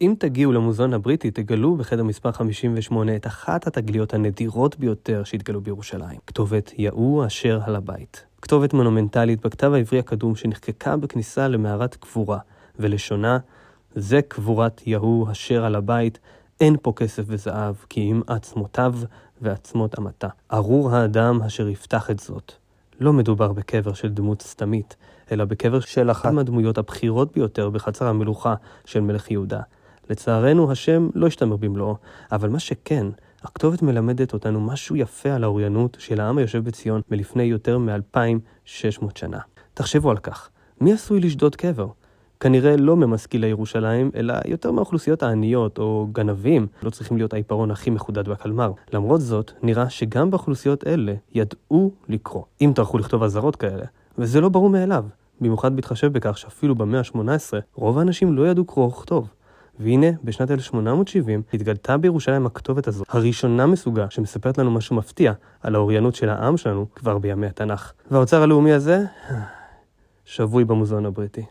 אם תגיעו למוזיאון הבריטי, תגלו בחדר מספר 58 את אחת התגליות הנדירות ביותר שהתגלו בירושלים. כתובת יהוא אשר על הבית. כתובת מונומנטלית בכתב העברי הקדום שנחקקה בכניסה למערת קבורה, ולשונה, זה קבורת יהוא אשר על הבית, אין פה כסף וזהב, כי אם עצמותיו ועצמות אמתה. ארור האדם אשר יפתח את זאת. לא מדובר בקבר של דמות סתמית, אלא בקבר של אחת מהדמויות הבכירות ביותר בחצר המלוכה של מלך יהודה. לצערנו השם לא השתמר במלואו, אבל מה שכן, הכתובת מלמדת אותנו משהו יפה על האוריינות של העם היושב בציון מלפני יותר מ-2600 שנה. תחשבו על כך, מי עשוי לשדוד קבר? כנראה לא ממשכילי ירושלים, אלא יותר מהאוכלוסיות העניות או גנבים, לא צריכים להיות העיפרון הכי מחודד בקלמר. למרות זאת, נראה שגם באוכלוסיות אלה ידעו לקרוא, אם טרחו לכתוב עזרות כאלה, וזה לא ברור מאליו, במיוחד בהתחשב בכך שאפילו במאה ה-18 רוב האנשים לא ידעו קרוא וכתוב. והנה, בשנת 1870 התגלתה בירושלים הכתובת הזו, הראשונה מסוגה שמספרת לנו משהו מפתיע על האוריינות של העם שלנו כבר בימי התנ"ך. והאוצר הלאומי הזה שבוי במוזיאון הבריטי.